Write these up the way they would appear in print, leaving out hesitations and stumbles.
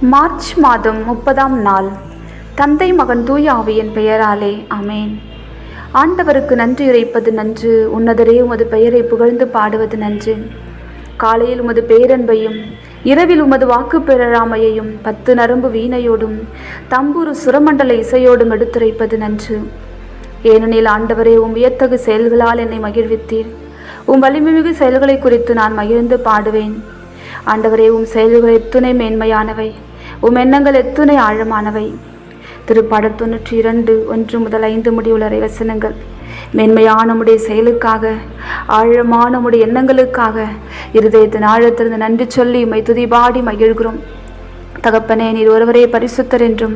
March மாதம் 30ஆம் நாள். தந்தை மகன் தூய ஆவியின் பெயராலே ஆமேன். ஆண்டவருக்கு நன்றி உரைப்பது நன்று, உன்னதரே உமது பெயரை புகழ்ந்து பாடுவது நன்று. காலையில் உமது பேரன்பையும் இரவில் உமது வாக்கு பெறாமையையும் 10 நரம்பு வீணையோடும் தம்புரு சுரமண்டல இசையோடும் எடுத்துரைப்பது நன்று. ஏனெனில் ஆண்டவரே, வியத்தகு செயல்களால் என்னை மகிழ்வித்தீர். வலிமைமிகு செயல்களை குறித்து நான் மகிழ்ந்து பாடுவேன். ஆண்டவரே, செயல்கள் எத்துணை மேன்மையானவை, எண்ணங்கள் எத்துணை ஆழமானவை. திருப்பாடல் 92 1 முதல் 5 முடிவுள்ள வசனங்கள். மேன்மையான உம்முடைய செயலுக்காக, ஆழமான உம்முடைய எண்ணங்களுக்காக இருதயத்தின் ஆழத்திலிருந்து நன்றி சொல்லி உம்மை துதிபாடி மகிழ்கிறோம். தகப்பனே, நீர் ஒருவரே பரிசுத்தர் என்றும்,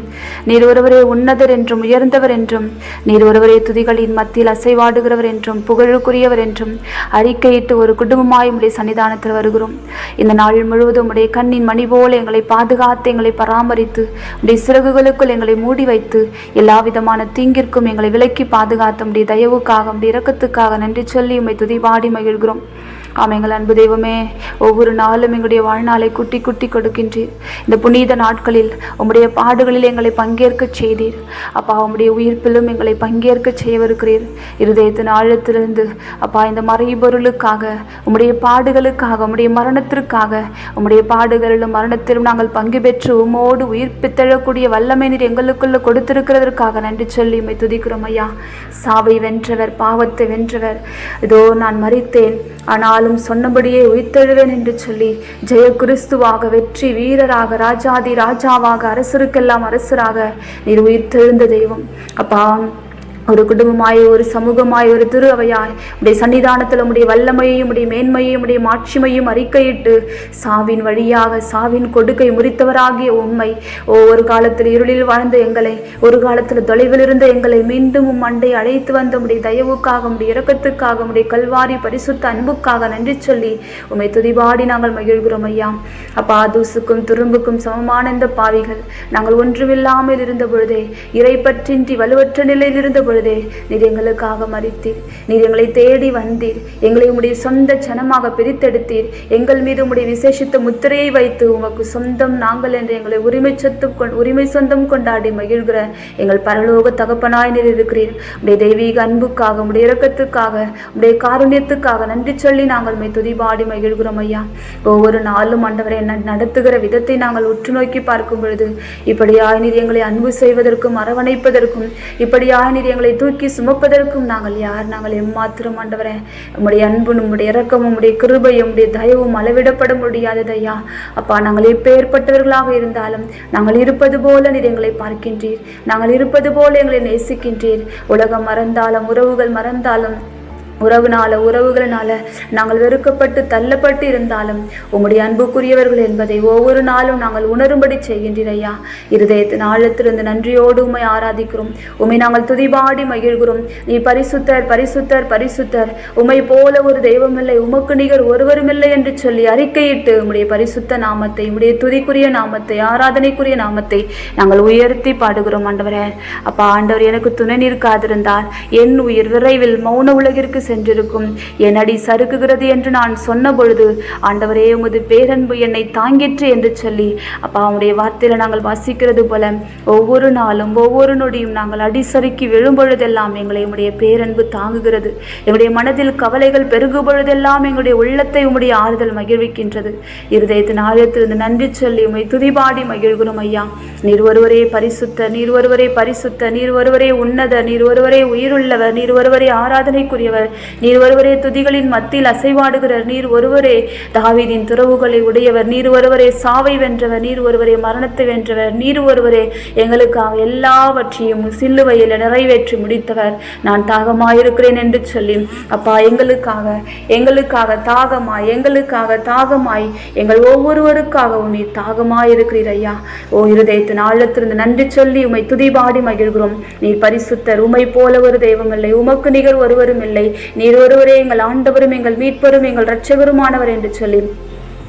நீர் ஒருவரே உன்னதர் என்றும், உயர்ந்தவர் என்றும், நீர் ஒருவரே துதிகளின் மத்தியில் அசைவாடுகிறவர் என்றும், புகழுக்குரியவர் என்றும் அறிக்கையிட்டு ஒரு குடும்பமாய் உம்முடைய சன்னிதானத்தில் வருகிறோம். இந்த நாள் முழுவதும் உம்முடைய கண்ணின் மணி போல எங்களை பாதுகாத்து, எங்களை பராமரித்து, உம்முடைய சிறகுகளுக்குள் எங்களை மூடி வைத்து, எல்லா விதமான தீங்கிற்கும் எங்களை விலக்கி பாதுகாத்து உம்முடைய தயவுக்காக, உம்முடைய இரக்கத்துக்காக நன்றி சொல்லி உம்மை துதிபாடி மகிழ்கிறோம். எங்கள் அன்பு தெய்வமே, ஒவ்வொரு நாளும் எங்களுடைய வாழ்நாளை குட்டி குட்டி கொடுக்கின்றீர். இந்த புனித நாட்களில் உம்முடைய பாடுகளில் எங்களை பங்கேற்க செய்தீர். அப்பா, உம்முடைய உயிர்ப்பிலும் எங்களை பங்கேற்க செய்யவிருக்கிறீர். இருதயத்தின் ஆழத்திலிருந்து அப்பா, இந்த மறைபொருளுக்காக, உம்முடைய பாடுகளுக்காக, உம்முடைய மரணத்திற்காக, உம்முடைய பாடுகளிலும் மரணத்திலும் நாங்கள் பங்கு பெற்று உம்மோடு உயிர்ப்பித்தெழக்கூடிய வல்லமை நீர் எங்களுக்குள்ள கொடுத்திருக்கிறதற்காக நன்றி சொல்லி உம்மை துதிக்கிறோம். ஐயா, சாவை வென்றவர், பாவத்தை வென்றவர். இதோ நான் மரித்தேன், ஆனால் சொன்னபடியே உயிர்த்தெழுவேன் என்று சொல்லி ஜெய கிறிஸ்துவாக, வெற்றி வீரராக, ராஜாதி ராஜாவாக, அரசருக்கெல்லாம் அரசராக நீர் உயிர்த்தெழுந்த தெய்வம். அப்பா, ஒரு குடும்பமாய், ஒரு சமூகமாய், ஒரு திரு அவையாய் உடைய சன்னிதானத்தில் உடைய வல்லமையையும் உடைய மேன்மையையும் உடைய மாட்சிமையும் அறிக்கையிட்டு சாவின் வழியாக, சாவின் கொடுக்கை முறித்தவராகிய உம்மை, ஒரு காலத்தில் இருளில் வாழ்ந்த எங்களை, ஒரு காலத்தில் தொலைவில் இருந்த எங்களை மீண்டும் மண்டை அழைத்து வந்த உடைய தயவுக்காக, உடைய இரக்கத்துக்காக, உடைய கல்வாரி பரிசுத்த அன்புக்காக நன்றி சொல்லி உம்மை துதிபாடி நாங்கள் மகிழ்கிறோம். ஐயா, அப்பா, தூசுக்கும் துரும்புக்கும் சமமான இந்த பாவிகள் நாங்கள் ஒன்றுமில்லாமல் இருந்த பொழுதே, இறை பற்றின்றி வலுவற்ற நிலையில் இருந்த பொழுதே நீர் எங்களுக்காக மரித்தீர். நீர் எங்களை தேடி வந்தீர். எங்களை உம்முடைய சொந்த ஜனமாக பிரித்தெடுத்தீர். எங்கள் மீது உம்முடைய விசேஷித்த முத்திரையை வைத்து உமக்கு சொந்தம் நாங்கள் என்று எங்களை உரிமை சொந்தம் கொண்டாடி மகிழ்கிற எங்கள் பரலோக தகப்பனாய் நீர் இருக்கிறீர். உடைய தெய்வீக அன்புக்காக, உடைய இரக்கத்துக்காக, உடைய காருண்யத்துக்காக நன்றி சொல்லி நாங்கள் மை துதிபாடி மகிழ்கிறோம். ஐயா, ஒவ்வொரு நாளும் ஆண்டவரை நடத்துகிற விதத்தை நாங்கள் உற்று நோக்கி பார்க்கும் பொழுது, இப்படியாய் நீர் எங்களை அன்பு செய்வதற்கும் அரவணைப்பதற்கும், இப்படியாய் நீர் எங்களை தூக்கி சுமப்பதற்கும் நாங்கள் யார்? நாங்கள் எம்மாத்திரம் ஆண்டவரே. உம்முடைய அன்பும், உம்முடைய இரக்கமும், உம்முடைய கிருபையும், உம்முடைய தயவும் அளவிடப்பட முடியாதது. ஐயா, அப்பா, நாங்கள் எப்பேற்பட்டவர்களாக இருந்தாலும் நாங்கள் இருப்பது போல நீர் எங்களை பார்க்கின்றீர். நாங்கள் இருப்பது போல எங்களை நேசிக்கின்றீர். உலகம் மறந்தாலும், உறவுகள் மறந்தாலும், உறவுகளினால நாங்கள் வெறுக்கப்பட்டு தள்ளப்பட்டு இருந்தாலும் உம்முடைய அன்புக்குரியவர்கள் என்பதை ஒவ்வொரு நாளும் நாங்கள் உணரும்படி செய்கின்றீர். ஐயா, இருதயத்தின் ஆழத்திலிருந்து நன்றியோடு உம்மை ஆராதிக்கிறோம். உம்மை நாங்கள் துதிபாடி மகிழ்கிறோம். நீ பரிசுத்தர், பரிசுத்தர், பரிசுத்தர், உம்மை போல ஒரு தெய்வமில்லை, உமக்கு நிகர் ஒருவருமில்லை என்று சொல்லி அறிக்கையிட்டு உம்முடைய பரிசுத்த நாமத்தை, உம்முடைய துதிக்குரிய நாமத்தை, ஆராதனைக்குரிய நாமத்தை நாங்கள் உயர்த்தி பாடுகிறோம். ஆண்டவரே, அப்பா, ஆண்டவர் எனக்கு துணை நிற்காதிருந்தால் என் உயிர் விரைவில் மௌன உலகிற்கு சென்றிருக்கும். என் அடி சறுக்குகிறது என்று நான் சொன்ன பொழுது, ஆண்டவரே, உமது பேரன்பு என்னை தாங்கிற்று என்று சொல்லி, அப்பா, அவனுடைய வார்த்தையில நாங்கள் வாசிக்கிறது போல ஒவ்வொரு நாளும், ஒவ்வொரு நொடியும் நாங்கள் அடி சறுக்கி விழும் பொழுதெல்லாம் எங்களை உம்முடைய பேரன்பு தாங்குகிறது. எங்களுடைய மனதில் கவலைகள் பெருகும் பொழுதெல்லாம் எங்களுடைய உள்ளத்தை உம்முடைய ஆறுதல் மகிழ்விக்கின்றது. இருதயத்தின் ஆழத்திலிருந்து நன்றி சொல்லி உம்மை துதிபாடி மகிழ்கிறோம். ஐயா, நீர் ஒருவரே பரிசுத்த, நீர் ஒருவரே பரிசுத்த, நீர் ஒருவரே உன்னத, நீர் ஒருவரே உயிருள்ளவர், நீர் ஒருவரே ஆராதனைக்குரியவர், நீர் ஒருவரே துதிகளின் மத்தியில் அசைவாடுகிறார். நீர் ஒருவரே தாவீதின் துறவுகளை உடையவர். நீர் ஒருவரே சாவை வென்றவர். நீர் ஒருவரே மரணத்தை வென்றவர். நீர் ஒருவரே எங்களுக்காக எல்லாவற்றையும் சிலுவையில் நிறைவேற்றி முடித்தவர். நான் தாகமாயிருக்கிறேன் என்று சொல்லி, அப்பா, எங்களுக்காக தாகமாய், எங்களுக்காக தாகமாய், எங்கள் ஒவ்வொருவருக்காக நீ தாகமாயிருக்கிறீர். ஐயா, இருதயத்தின் ஆழத்திலிருந்து நன்றி சொல்லி உம்மை துதிபாடி மகிழ்கிறோம். நீர் பரிசுத்தர், உம்மை போல ஒரு தெய்வம் இல்லை, உமக்கு நிகர் ஒருவரும் இல்லை. நீர் ஒருவரே எங்கள் ஆண்டவரும், எங்கள் மீட்பரும், எங்கள் இரட்சகருமானவர் என்று சொல்லி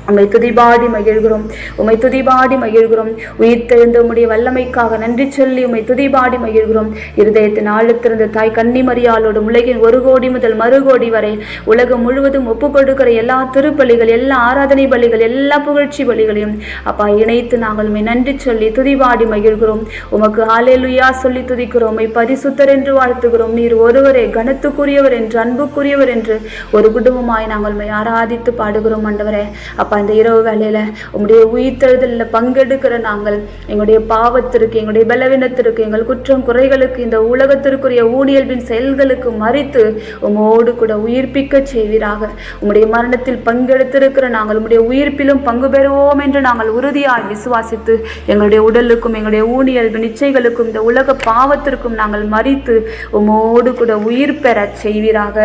உம்மை துதிபாடி மகிழ்கிறோம், உம்மை துதிபாடி மகிழ்கிறோம். உயிர்த்தெழுந்த உம்முடைய வல்லமைக்காக நன்றி சொல்லி உம்மை துதிபாடி மகிழ்கிறோம். இருதயத்தின் ஆழத்திருந்த தாய் கன்னிமரியாளோடு உலகின் 1 கோடி முதல் மறுகோடி வரை உலகம் முழுவதும் ஒப்பு கொடுக்கிற எல்லா திருப்பலிகள், எல்லா ஆராதனை பலிகள், எல்லா புகழ்ச்சி பலிகளையும் அப்பா இணைத்து நாங்கள் உம்மை நன்றி சொல்லி துதிபாடி மகிழ்கிறோம். உமக்கு ஹல்லேலூயா சொல்லி துதிக்கிறோம். உம்மை பரிசுத்தர் என்று வாழ்த்துகிறோம். நீர் ஒருவரே கனத்துக்குரியவர் என்று, அன்புக்குரியவர் என்று ஒரு குடும்பமாய் நாங்கள் உம்மை ஆராதித்து பாடுகிறோம். ஆண்டவரே, இந்த இரவு வேளையில உம்முடைய உயிர்த்தெழுதலில் பங்கெடுக்கிற நாங்கள் எங்களுடைய பாவத்திற்கு, எங்களுடைய பலவீனத்திற்கு, எங்கள் குற்றம் குறைகளுக்கு, இந்த உலகத்திற்குரிய ஊழியல்பின் செயல்களுக்கு மறித்து உம்மோடு கூட உயிர்ப்பிக்க செய்வீராக. உம்முடைய மரணத்தில் பங்கெடுத்திருக்கிற நாங்கள் உம்முடைய உயிர்ப்பிலும் பங்கு பெறுவோம் என்று நாங்கள் உறுதியாய் விசுவாசித்து எங்களுடைய உடலுக்கும் எங்களுடைய ஊழியல்பின் இச்சைகளுக்கும் இந்த உலக பாவத்திற்கும் நாங்கள் மறித்து உம்மோடு கூட உயிர் பெற செய்வீராக.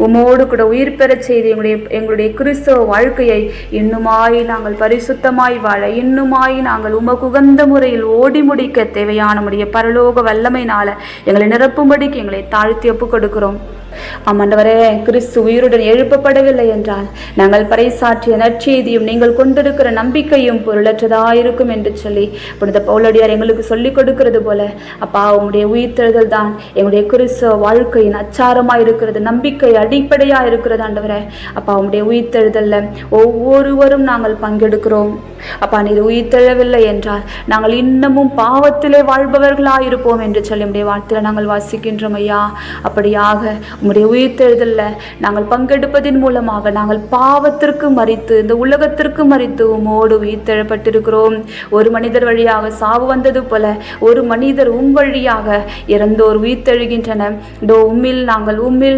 உம்மோடு கூட உயிர் பெற செய்து எங்களுடைய கிறிஸ்தவ வாழ்க்கையை இன்னுமாய் நாங்கள் பரிசுத்தமாய் வாழ, இன்னுமாய் நாங்கள் உமக்கு உகந்த முறையில் ஓடி முடிக்க தேவையான உம்முடைய பரலோக வல்லமையினால எங்களை நிரப்பும்படிக்கு எங்களை தாழ்த்தி ஒப்பு கொடுக்கிறோம். ஆமாண்டவரே, கிறிஸ்து உயிருடன் எழுப்பப்படவில்லை என்றால் நாங்கள் பறைசாற்றிய நற்செய்தியும் நீங்கள் கொண்டிருக்கிற நம்பிக்கையும் பொருளற்றதாயிருக்கும் என்று சொல்லி புனித பவுலடியார் எங்களுக்கு சொல்லிக் கொடுக்கிறது போல அப்பா உம்முடைய உயிர்த்தெழுதல் தான் எங்களுடைய கிறிஸ்தவ வாழ்க்கையின் அச்சாரமாக இருக்கிறது, நம்பிக்கை அடிப்படையாக இருக்கிறது. ஆண்டவரே அப்பா உம்முடைய உயிர்த்தெழுதல்ல ஒவ்வொருவரும் நாங்கள் பங்கெடுக்கிறோம். அப்பா நீர் உயிர்த்தெழவில்லை என்றால் நாங்கள் இன்னமும் பாவத்திலே வாழ்பவர்களாயிருப்போம் என்று சொல்லி உம்முடைய வார்த்தையில் நாங்கள் வாசிக்கின்றோம் ஐயா. அப்படியாக உம்முடைய உயிர்த்தெழுதல்ல நாங்கள் பங்கெடுப்பதின் மூலமாக நாங்கள் பாவத்திற்கு மறித்து, இந்த உலகத்திற்கு மறித்து உம்மோடு உயிர்த்தெழப்பட்டிருக்கிறோம். ஒரு மனிதர் வழியாக சாவு வந்தது போல ஒரு மனிதர் வழியாக இறந்தோர் உயிர்த்தெழுகின்றனர். உம்மில்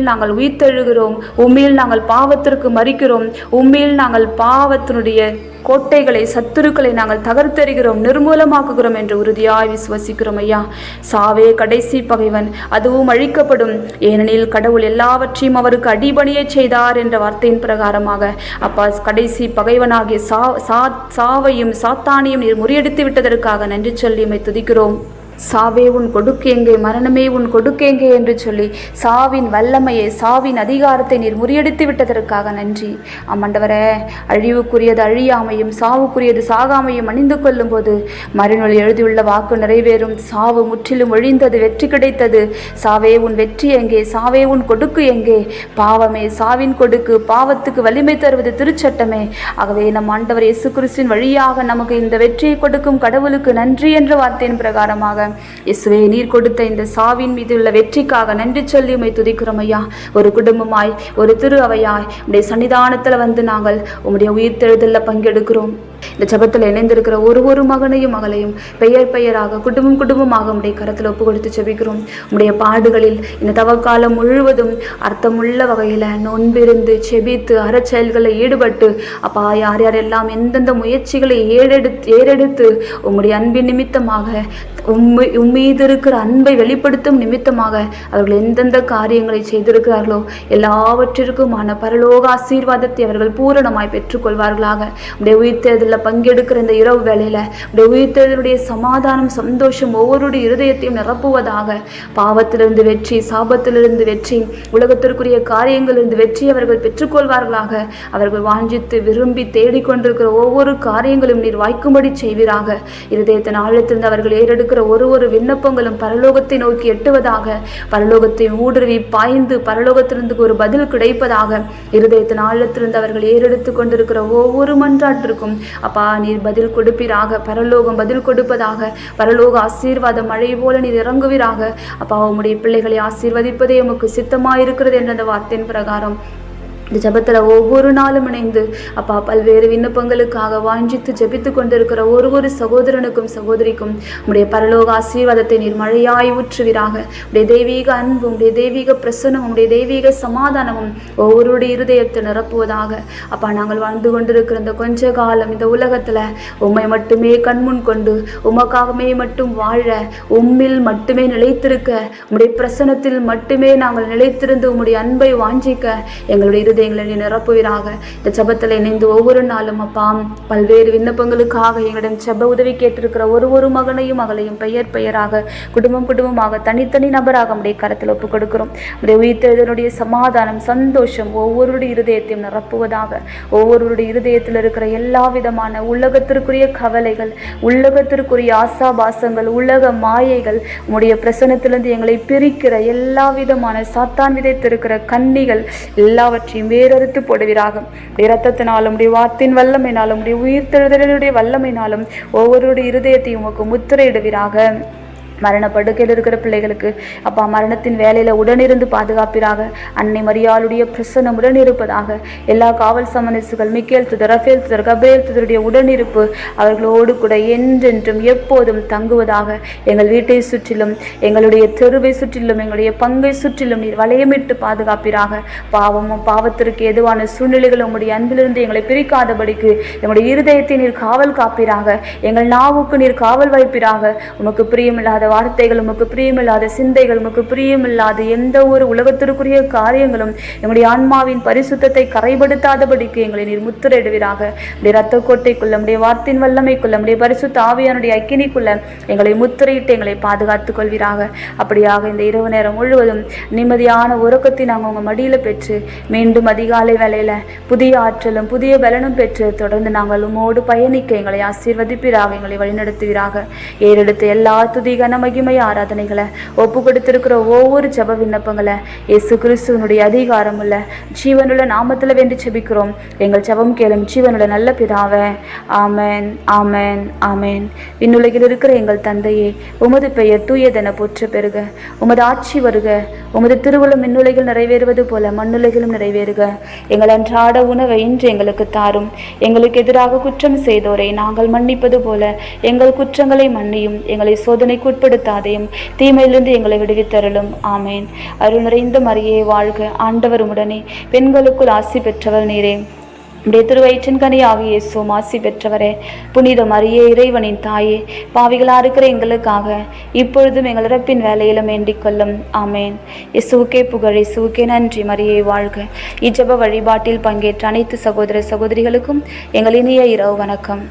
நாங்கள் உயிர்த்தெழுகிறோம். உம்மில் நாங்கள் பாவத்திற்கு மறிக்கிறோம். உம்மில் நாங்கள் பாவத்தினுடைய கோட்டைகளை, சத்துருக்களை நாங்கள் தகர்த்தெறிகிறோம், நிர்மூலமாக்குகிறோம் என்று உறுதியாய் விசுவசிக்கிறோம் ஐயா. சாவே கடைசி பகைவன், அதுவும் அழிக்கப்படும். ஏனெனில் கடவுள் எல்லாவற்றையும் அவருக்கு அடிபணிய செய்தார் என்ற வார்த்தையின் பிரகாரமாக அப்பா கடைசி பகைவனாகிய சாவையும் சாத்தானியும் நீர் முறியடித்து விட்டதற்காக நன்றி சொல்லி உம்மை துதிக்கிறோம். சாவே உன் கொடுக்கேங்கே, மரணமே உன் கொடுக்கேங்கே என்று சொல்லி சாவின் வல்லமையை, சாவின் அதிகாரத்தை நீர் முறியடித்து விட்டதற்காக நன்றி. ஆமாண்டவரே, அழிவுக்குரியது அழியாமையும் சாவுக்குரியது சாகாமையும் அணிந்து கொள்ளும் போது மறுநூல் எழுதியுள்ள வாக்கு நிறைவேறும். சாவு முற்றிலும் ஒழிந்தது, வெற்றி கிடைத்தது. சாவே உன் வெற்றி எங்கே, சாவே உன் கொடுக்கு எங்கே? பாவமே சாவின் கொடுக்கு, பாவத்துக்கு வலிமை தருவது திருச்சட்டமே. ஆகவே நம் ஆண்டவர் இயேசு கிறிஸ்துவின் வழியாக நமக்கு இந்த வெற்றியை கொடுக்கும் கடவுளுக்கு நன்றி என்ற வார்த்தையின் பிரகாரமாக இயேசுவே நீர் கொடுத்த இந்த சாவின் மீது உள்ள வெற்றிக்காக நன்றி சொல்லி உம்மை துதிக்கிறோம் ஐயா. ஒரு குடும்பமாய், ஒரு திரு அவையாய் உம்முடைய சன்னிதானத்தில் வந்து நாங்கள் உம்முடைய உயிர்த்தெழுதலில் பங்கெடுக்கிறோம். இந்த ஜபத்தில் இணைந்திருக்கிற ஒரு மகனையும் மகளையும் பெயர் பெயராக, குடும்பமாக உம்முடைய கரத்தில் ஒப்பு கொடுத்து ஜெபிக்கிறோம். உம்முடைய பாடுகளில் இந்த தவக்காலம் முழுவதும் அர்த்தமுள்ள வகையில் நொன்பிருந்து ஜெபித்து அறச்செயல்களில் ஈடுபட்டு அப்பா யார் யாரெல்லாம் எந்தெந்த முயற்சிகளை ஏறெடுத்து உம்முடைய அன்பின் நிமித்தமாக உம்மீது இருக்கிற அன்பை வெளிப்படுத்தும் நிமித்தமாக அவர்கள் எந்தெந்த காரியங்களை செய்திருக்கிறார்களோ எல்லாவற்றிற்குமான பரலோக ஆசீர்வாதத்தை அவர்கள் பூரணமாய் பெற்றுக்கொள்வார்களாக. உடைய உயிர்த்தெழுதலில் பங்கெடுக்கிற இந்த இரவு வேளையில உடைய உயிர்த்தெழுதலுடைய சமாதானம், சந்தோஷம் ஒவ்வொருடைய இருதயத்தையும் நிரப்புவதாக. பாவத்திலிருந்து வெற்றி, சாபத்திலிருந்து வெற்றி, உலகத்திற்குரிய காரியங்களிலிருந்து வெற்றி அவர்கள் பெற்றுக்கொள்வார்களாக. அவர்கள் வாஞ்சித்து விரும்பி தேடிக்கொண்டிருக்கிற ஒவ்வொரு காரியங்களும் நீர் வாய்க்கும்படி செய்வீராக. இருதயத்தின் ஆழத்திலிருந்து அவர்கள் ஏறெடுக்கிற ஒரு விண்ணப்பங்களும் பரலோகத்தை நோக்கி எட்டுவதாக. பரலோகத்தை ஊடுருவி பாய்ந்து பரலோகத்திலிருந்து ஒரு பதில் கிடைப்பதாக. இருதயத்தின் ஆழத்திலிருந்து அவர்கள் ஏறெடுத்து கொண்டிருக்கிற ஒவ்வொரு மன்றாட்டிற்கும் அப்பா நீர் பதில் கொடுப்பீராக. பரலோகம் பதில் கொடுப்பதாக. பரலோக ஆசீர்வாத மழை போல நீர் இறங்குவீராக. அப்பா உம்முடைய பிள்ளைகளை ஆசீர்வதிப்பதே உமக்கு சித்தமாயிருக்கிறது என்ற அந்த வார்த்தையின் பிரகாரம் இந்த ஜபத்தில் ஒவ்வொரு நாளும் இணைந்து அப்பா பல்வேறு விண்ணப்பங்களுக்காக வாஞ்சித்து ஜெபித்து கொண்டிருக்கிற ஒரு சகோதரனுக்கும் சகோதரிக்கும் உடைய பரலோக ஆசீர்வாதத்தை நீர் மழையாய் ஊற்றுவீராக. உடைய தெய்வீக அன்பும், உடைய தெய்வீக பிரசன்னமும், உடைய தெய்வீக சமாதானமும் ஒவ்வொருடைய இருதயத்தை நிரப்புவதாக. அப்பா நாங்கள் வாழ்ந்து கொண்டிருக்கிற இந்த கொஞ்ச காலம் இந்த உலகத்தில் உம்மை மட்டுமே கண்முன் கொண்டு உமக்காகவே மட்டும் வாழ, உம்மில் மட்டுமே நிலைத்திருக்க, உம்முடைய பிரசன்னத்தில் மட்டுமே நாங்கள் நிலைத்திருந்து உம்முடைய அன்பை வாஞ்சிக்க எங்களுடைய இருதயங்களை நீ நிரப்புவீராக. இந்த ஜெபத்தில் இணைந்து ஒவ்வொரு நாளும் அப்பா பல்வேறு விண்ணப்பங்களுக்காக எங்களிடம் ஜெப உதவி கேட்டிருக்கிற ஒரு மகனையும் மகளையும் பெயர் பெயராக குடும்பமாக தனித்தனி நபராக நம்முடைய கரத்தில் ஒப்புக் கொடுக்கிறோம். நம்முடைய உயிர்த்தெழுதலுடைய சமாதானம் சந்தோஷம் ஒவ்வொருடைய இருதயத்தையும் நிரப்புவதாக. ஒவ்வொருடைய இருதயத்தில் இருக்கிற எல்லா விதமான உலகத்திற்குரிய கவலைகள், உலகத்திற்குரிய ஆசாபாசங்கள், உலக மாயைகள், உம்முடைய பிரசன்னத்திலிருந்து எங்களை பிரிக்கிற எல்லா விதமான சாத்தான் விதைத்திருக்கிற கன்னிகள் எல்லாவற்றையும் வேறறுத்து போடுவீராக. இரத்தத்தினாலும் உடைய வார்த்தையின் வல்லமையினாலும் உடைய உயிர்த்தெழுதலுடைய வல்லமையினாலும் ஒவ்வொருடைய இருதயத்தையும் உமக்கு முத்திரையிடுவீராக. மரணப்படுக்கையில் இருக்கிற பிள்ளைகளுக்கு அப்பா மரணத்தின் வேலையில் உடனிருந்து பாதுகாப்பீராக. அன்னை மரியாளுடைய பிரசன்னம் உடனிருப்பதாக. எல்லா காவல் சமனசுகள் மிக்கேல் துதர், ரஃபேல் துதர், கபேல் துதருடைய உடனிருப்பு அவர்களோடு கூட என்றென்றும் எப்போதும் தங்குவதாக. எங்கள் வீட்டை சுற்றிலும், எங்களுடைய தெருவை சுற்றிலும், எங்களுடைய பங்கை சுற்றிலும் நீர் வளையமிட்டு பாதுகாப்பீராக. பாவமும் பாவத்திற்கு எதுவான சூழ்நிலைகள் உங்களுடைய அன்பிலிருந்து எங்களை பிரிக்காதபடிக்கு எங்களுடைய இருதயத்தை நீர் காவல் காப்பீராக. எங்கள் நாவுக்கு நீர் காவல் வைப்பீராக. உமக்கு பிரியமில்லாத வார்த்தைகள், உமக்கு பிரியமில்லாத சிந்தைகள், உமக்கு பிரியமில்லாத எந்த ஒரு உலகத்திற்குரிய காரியங்களும் எங்களுடைய ஆன்மாவின் பரிசுத்தத்தை கரைபடுத்தாதபடிக்கு எங்களை நீர் முத்திரையிடுவீராக. நம்முடைய இரத்த கோட்டைக்குள்ள, நம்முடைய வார்த்தையின் வல்லமைக்குள்ள, நம்முடைய பரிசுத்த ஆவியானுடைய அக்கினிக்குள்ள எங்களை முத்திரையிட்டு எங்களை பாதுகாத்துக் கொள்வீராக. அப்படியாக இந்த இரவு நேரம் முழுவதும் நிம்மதியான உறக்கத்தை நாங்கள் உங்கள் மடியில் பெற்று மீண்டும் அதிகாலை வேளையில் புதிய ஆற்றலும் புதிய பலனும் பெற்று தொடர்ந்து நாங்கள் உமோடு பயணிக்க எங்களை ஆசீர்வதிப்பீராக, எங்களை வழிநடத்துவீராக. ஏறெடுத்து எல்லா துதிகன மகிமை ஆராதனைகளை ஒப்பு கொடுத்திருக்கிற ஒவ்வொரு ஜெப விண்ணப்பங்களை இயேசு கிறிஸ்துவனுடைய அதிகாரம் உள்ள ஜீவனுள்ள நாமத்தில் வேண்டி ஜெபிக்கிறோம். எங்கள் ஜெபம் கேளும் ஜீவனுள்ள நல்ல பிதாவே. ஆமேன், ஆமேன், ஆமேன். விண்ணுலகில் இருக்கிற எங்கள் தந்தையே, உமது பெயர் தூயதென போற்ற பெறுக. உமது ஆட்சி வருக. உமது திருவுளம் விண்ணுலகில் நிறைவேறுவது போல மண்ணுலகிலும் நிறைவேறுக. எங்கள் அன்றாட உணவை இன்று எங்களுக்கு தாரும். எங்களுக்கு எதிராக குற்றம் செய்தோரை நாங்கள் மன்னிப்பது போல எங்கள் குற்றங்களை மன்னியும். எங்களை சோதனைக்கு உட்படுத்தாதையும் தீமையிலிருந்து எங்களை விடுவித்தருளும். ஆமேன். அருள் நிறைந்த மரியே வாழ்க. ஆண்டவர் உடனே பெண்களுக்குள் ஆசி பெற்றவர் நீரே. உடைய திருவயிற்றின் கனியாகிய இயேசுவும் ஆசி பெற்றவரே. புனித மரியே, இறைவனின் தாயே, பாவிகளா இருக்கிற எங்களுக்காக இப்பொழுதும் எங்கள் இறப்பின் வேலையிலும் வேண்டிக் கொள்ளும். ஆமேன். இயேசுவுக்கே புகழ், இயேசுவுக்கே நன்றி. மரியே வாழ்க. இஜப வழிபாட்டில் பங்கேற்ற அனைத்து சகோதர சகோதரிகளுக்கும் எங்கள் இனிய இரவு வணக்கம்.